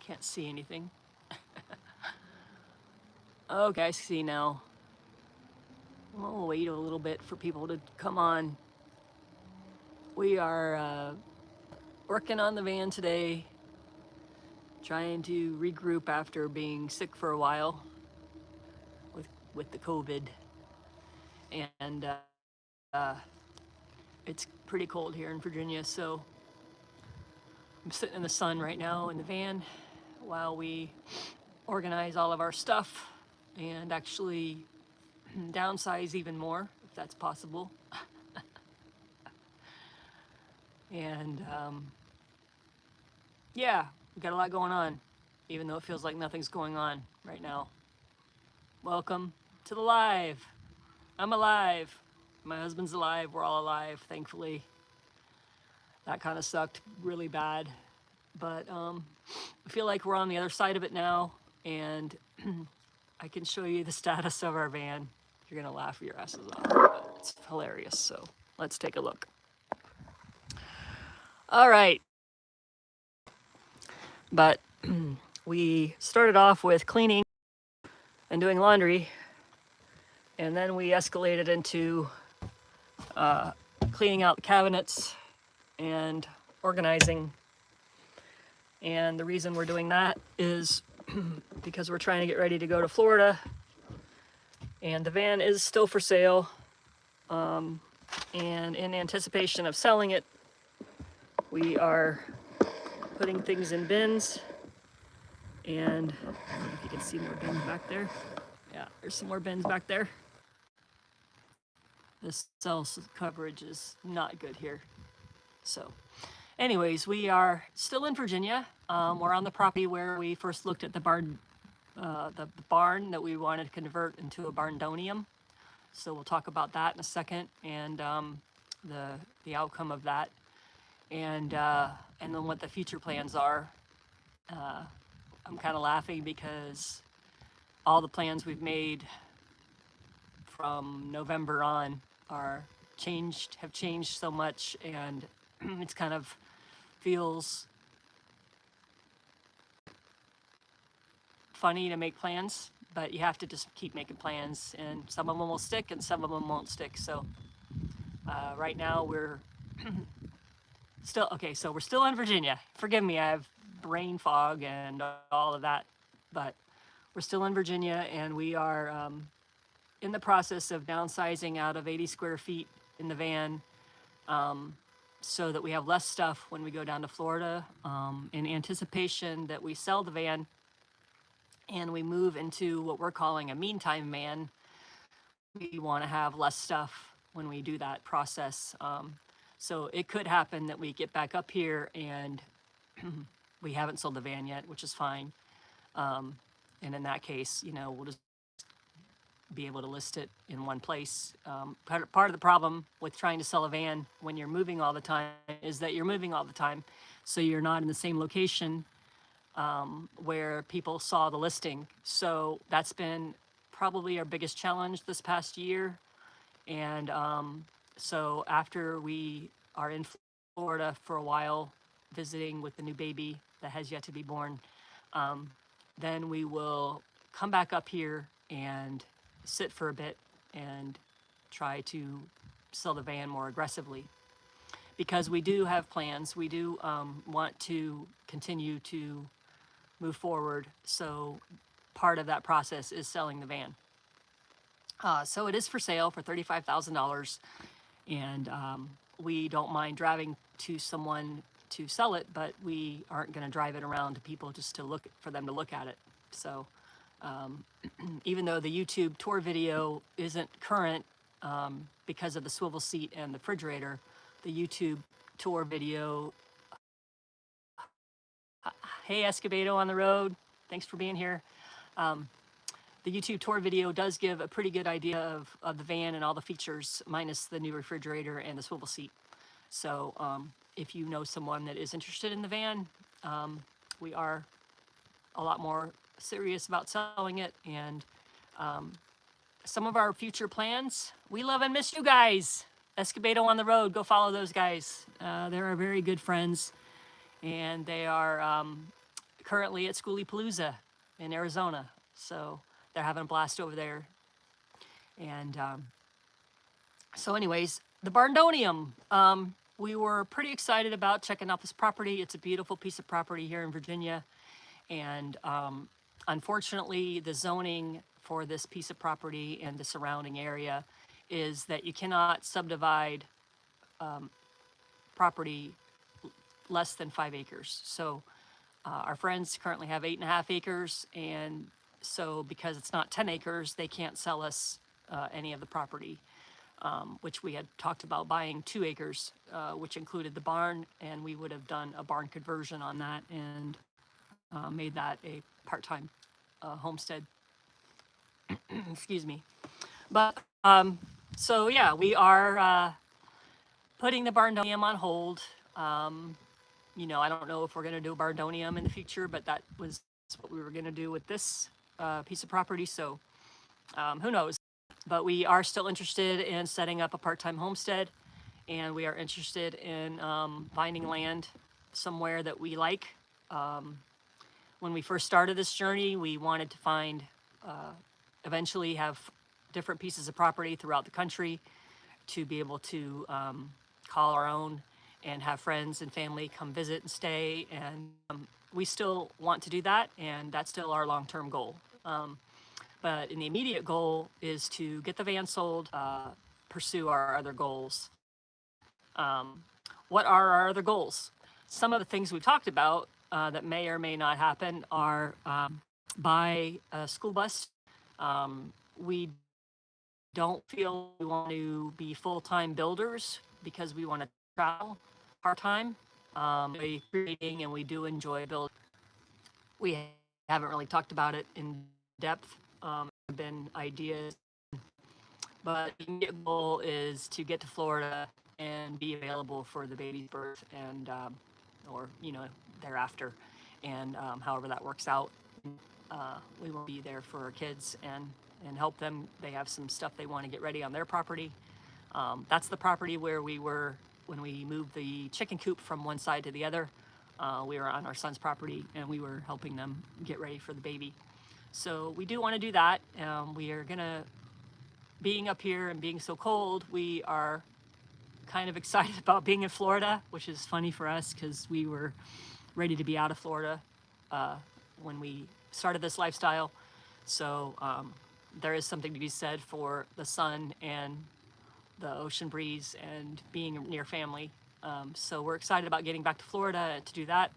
Can't see anything. Okay, I see now. We'll wait a little bit for people to come on. We are working on the van today, trying to regroup after being sick for a while with the COVID. And it's pretty cold here in Virginia, so I'm sitting in the sun right now in the van while we organize all of our stuff and actually downsize even more, if that's possible. And yeah, we got a lot going on, even though it feels like nothing's going on right now. Welcome to the live. I'm alive. My husband's alive. We're all alive, thankfully. That kind of sucked really bad. But I feel like we're on the other side of it now, and I can show you the status of our van. You're gonna laugh your asses off, but it's hilarious. So let's take a look. All right. But we started off with cleaning and doing laundry, and then we escalated into cleaning out the cabinets and organizing. And the reason we're doing that is because we're trying to get ready to go to Florida, and the van is still for sale. And in anticipation of selling it, we are putting things in bins. And I don't know if you can see more bins back there. Yeah, there's some more bins back there. This cell coverage is not good here. So anyways, we are still in Virginia. We're on the property where we first looked at the barn that we wanted to convert into a barndonium. So we'll talk about that in a second, and the outcome of that, and then what the future plans are. I'm kind of laughing because all the plans we've made from November on have changed so much, and it's kind of feels funny to make plans, but you have to just keep making plans, and some of them will stick and some of them won't stick. So right now we're still okay. So we're still in Virginia. Forgive me, I have brain fog and all of that, but we're still in Virginia, and we are in the process of downsizing out of 80 square feet in the van, so that we have less stuff when we go down to Florida, in anticipation that we sell the van and we move into what we're calling a meantime van. We want to have less stuff when we do that process. So it could happen that we get back up here and we haven't sold the van yet, which is fine. And in that case, we'll just be able to list it in one place. Part of the problem with trying to sell a van when you're moving all the time is that you're moving all the time. So you're not in the same location where people saw the listing. So that's been probably our biggest challenge this past year. And so after we are in Florida for a while, visiting with the new baby that has yet to be born, then we will come back up here and sit for a bit and try to sell the van more aggressively, because we do have plans. We do want to continue to move forward. So part of that process is selling the van. So it is for sale for $35,000, and we don't mind driving to someone to sell it, but we aren't going to drive it around to people just to look for them to look at it. So even though the YouTube tour video isn't current because of the swivel seat and the refrigerator, the YouTube tour video. Hey, Escobedo on the road. Thanks for being here. The YouTube tour video does give a pretty good idea of the van and all the features, minus the new refrigerator and the swivel seat. So if you know someone that is interested in the van, we are a lot more serious about selling it. And some of our future plans, we love and miss you guys. Escobedo on the road, go follow those guys. They're our very good friends, and they are currently at Schoolypalooza in Arizona. So they're having a blast over there. And so anyways, the barndonium. We were pretty excited about checking out this property. It's a beautiful piece of property here in Virginia. And unfortunately, the zoning for this piece of property and the surrounding area is that you cannot subdivide property less than 5 acres. So our friends currently have 8.5 acres, and so because it's not 10 acres, they can't sell us any of the property, which we had talked about buying 2 acres, which included the barn, and we would have done a barn conversion on that and made that a part-time homestead. Excuse me. But so yeah, we are putting the barndonium on hold. You know, I don't know if we're going to do barndonium in the future, but that was what we were going to do with this piece of property. So who knows? But we are still interested in setting up a part-time homestead, and we are interested in finding land somewhere that we like. When we first started this journey, we wanted to find, eventually have different pieces of property throughout the country to be able to call our own and have friends and family come visit and stay. And we still want to do that, and that's still our long-term goal. But in the immediate goal is to get the van sold, pursue our other goals. What are our other goals? Some of the things we've talked about that may or may not happen are buy a school bus. We don't feel we want to be full-time builders because we want to travel part-time. We're creating, and we do enjoy building. We haven't really talked about it in depth. Been ideas, but the immediate goal is to get to Florida and be available for the baby's birth and or thereafter, and however that works out. We will be there for our kids and help them. They have some stuff they want to get ready on their property. That's the property where we were when we moved the chicken coop from one side to the other. We were on our son's property, and we were helping them get ready for the baby. So we do want to do that. We are gonna, being up here and being so cold, we are kind of excited about being in Florida, which is funny for us because we were ready to be out of Florida when we started this lifestyle. So there is something to be said for the sun and the ocean breeze and being near family. So we're excited about getting back to Florida to do that.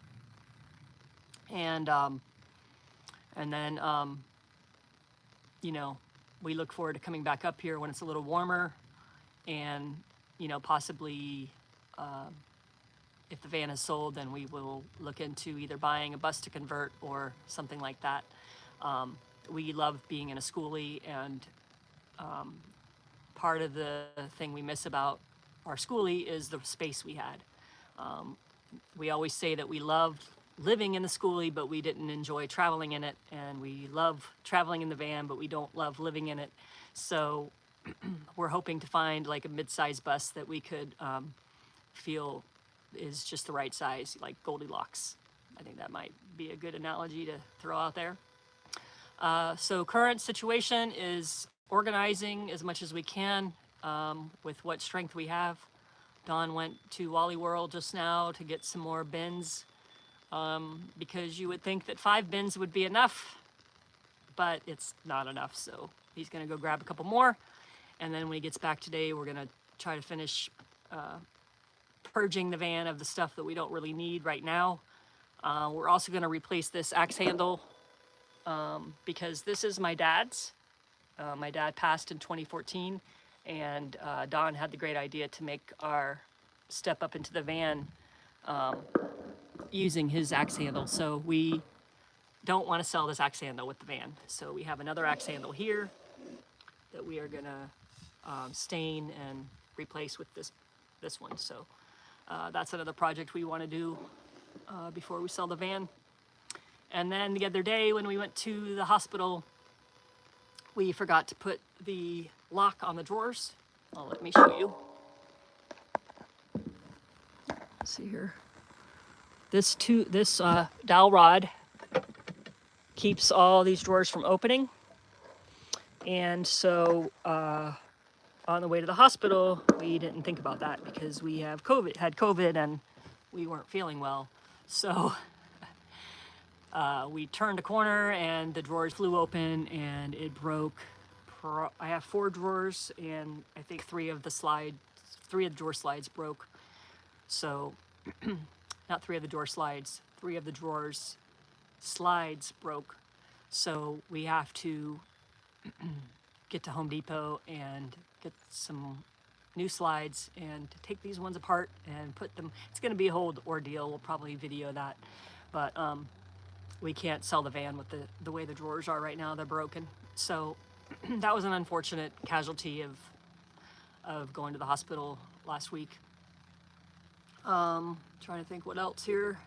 And then, we look forward to coming back up here when it's a little warmer, and, possibly if the van is sold, then we will look into either buying a bus to convert or something like that. We love being in a schoolie, and part of the thing we miss about our schoolie is the space we had. We always say that we loved living in the schoolie, but we didn't enjoy traveling in it, and we love traveling in the van, but we don't love living in it. So we're hoping to find like a mid-size bus that we could feel is just the right size, like Goldilocks. I think that might be a good analogy to throw out there. So current situation is organizing as much as we can with what strength we have. Dawn went to Wally World just now to get some more bins. Because you would think that 5 bins would be enough, but it's not enough. So he's going to go grab a couple more. And then when he gets back today, we're going to try to finish purging the van of the stuff that we don't really need right now. We're also going to replace this axe handle because this is my dad's. My dad passed in 2014, and Don had the great idea to make our step up into the van using his axe handle. So we don't want to sell this axe handle with the van. So we have another axe handle here that we are gonna stain and replace with this one. So that's another project we want to do before we sell the van. And then the other day when we went to the hospital, we forgot to put the lock on the drawers. Let me show you. Let's see here. This dowel rod keeps all these drawers from opening. And so on the way to the hospital, we didn't think about that because we had COVID, and we weren't feeling well. So we turned a corner and the drawers flew open and it broke. I have 4 drawers, and I think 3 of the drawer slides broke. So not 3 of the door slides, 3 of the drawers slides broke. So we have to get to Home Depot and get some new slides and take these ones apart and put them. It's going to be a whole ordeal. We'll probably video that, but we can't sell the van with the way the drawers are right now. They're broken. So that was an unfortunate casualty of going to the hospital last week. Trying to think what else here.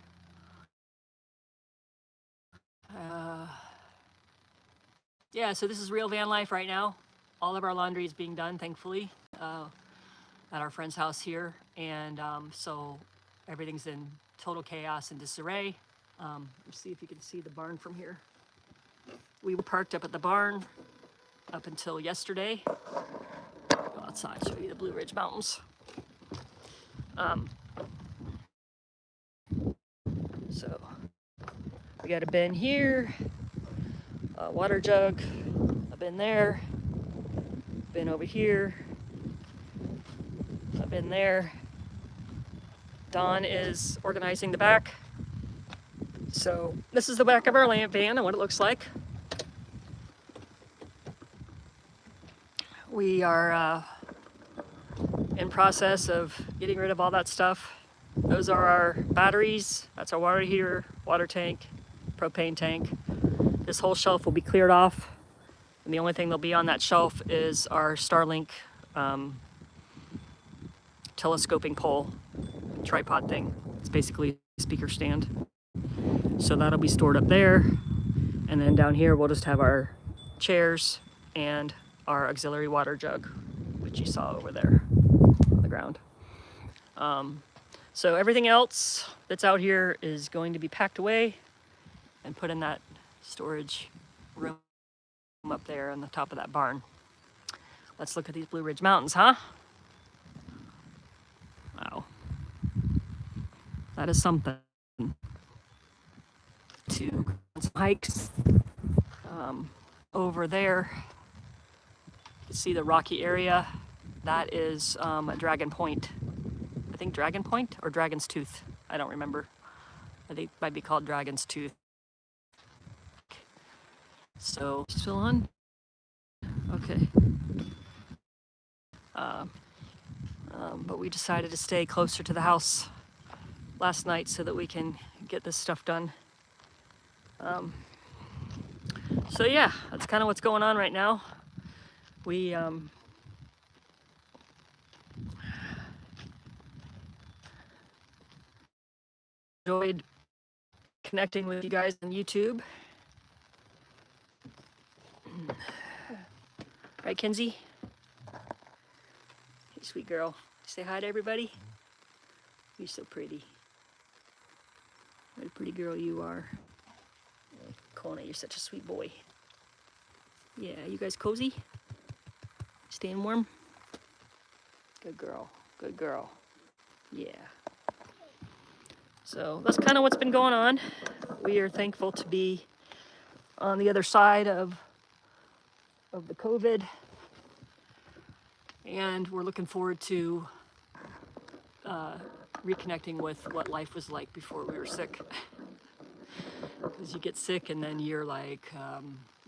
Yeah, so this is real van life right now. All of our laundry is being done, thankfully, at our friend's house here. And so everything's in total chaos and disarray. Let's see if you can see the barn from here. We were parked up at the barn up until yesterday. Go outside, show you the Blue Ridge Mountains. So we got a bin here, a water jug, a bin there, bin over here, a bin there. Dawn is organizing the back. So this is the back of our van and what it looks like. We are in process of getting rid of all that stuff. Those are our batteries. That's our water heater, water tank, propane tank. This whole shelf will be cleared off. And the only thing that'll be on that shelf is our Starlink telescoping pole tripod thing. It's basically a speaker stand. So that'll be stored up there. And then down here, we'll just have our chairs and our auxiliary water jug, which you saw over there on the ground. So everything else that's out here is going to be packed away and put in that storage room up there on the top of that barn. Let's look at these Blue Ridge Mountains, huh? Wow. That is something. To go on some hikes over there. You can see the rocky area. That is a Dragon Point. I think Dragon Point or Dragon's Tooth. I don't remember. I think it might be called Dragon's Tooth. So, still on? Okay. But we decided to stay closer to the house last night so that we can get this stuff done. So yeah, that's kind of what's going on right now. We enjoyed connecting with you guys on YouTube. Right, Kenzie? Hey, sweet girl. Say hi to everybody. You're so pretty. What a pretty girl you are. Kona, you're such a sweet boy. Yeah, you guys cozy? Staying warm? Good girl. Good girl. Yeah. So that's kind of what's been going on. We are thankful to be on the other side of the COVID. And we're looking forward to reconnecting with what life was like before we were sick. Because you get sick and then you're like,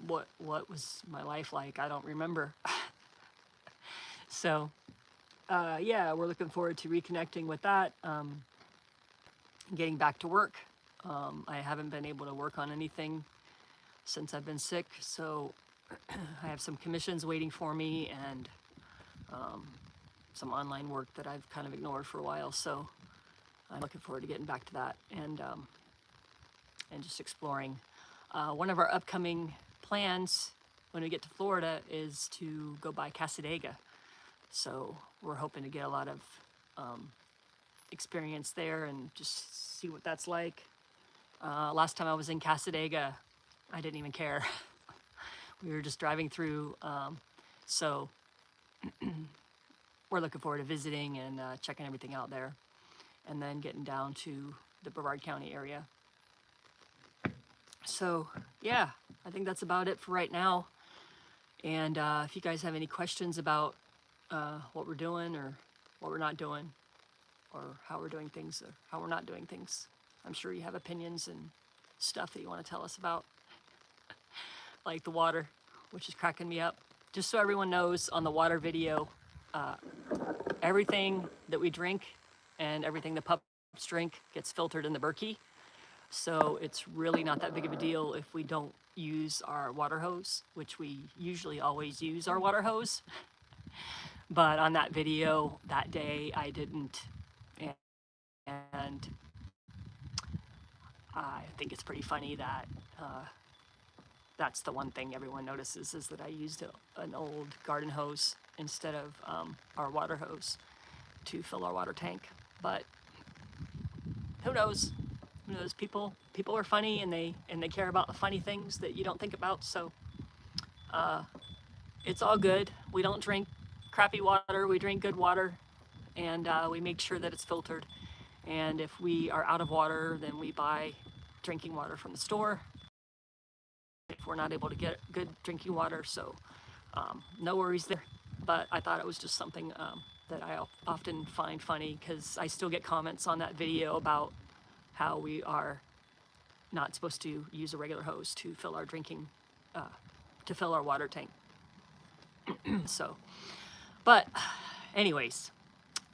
what was my life like? I don't remember. So, yeah, we're looking forward to reconnecting with that, getting back to work. I haven't been able to work on anything since I've been sick, so I have some commissions waiting for me and some online work that I've kind of ignored for a while, so I'm looking forward to getting back to that and just exploring. One of our upcoming plans when we get to Florida is to go by Cassadaga. So we're hoping to get a lot of experience there and just see what that's like. Last time I was in Cassadaga, I didn't even care. We were just driving through, so we're looking forward to visiting and checking everything out there, and then getting down to the Brevard County area. So yeah, I think that's about it for right now. And if you guys have any questions about what we're doing or what we're not doing, or how we're doing things or how we're not doing things, I'm sure you have opinions and stuff that you want to tell us about, like the water, which is cracking me up. Just so everyone knows, on the water video, everything that we drink and everything the pups drink gets filtered in the Berkey. So it's really not that big of a deal if we don't use our water hose, which we usually always use our water hose. But on that video that day, I didn't. And I think it's pretty funny that that's the one thing everyone notices, is that I used an old garden hose instead of our water hose to fill our water tank. But who knows? Who knows? People are funny, and they care about the funny things that you don't think about. So it's all good. We don't drink crappy water. We drink good water, and we make sure that it's filtered. And if we are out of water, then we buy drinking water from the store if we're not able to get good drinking water. So no worries there. But I thought it was just something that I often find funny, because I still get comments on that video about how we are not supposed to use a regular hose to fill our to fill our water tank. So, but anyways,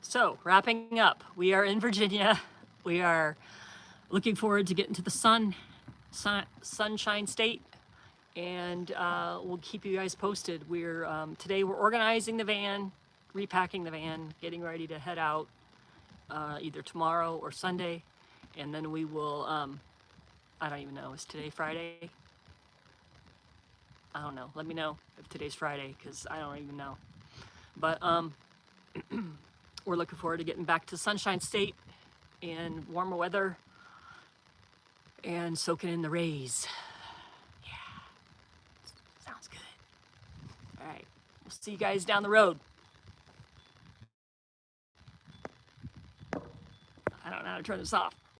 so wrapping up, we are in Virginia. We are looking forward to getting to the sunshine state, and we'll keep you guys posted. Today we're organizing the van, repacking the van, getting ready to head out either tomorrow or Sunday, and then we will, I don't even know, is today Friday? I don't know. Let me know if today's Friday, because I don't even know. But we're looking forward to getting back to Sunshine State and warmer weather and soaking in the rays. Yeah, sounds good. All right, we'll see you guys down the road. I don't know how to turn this off.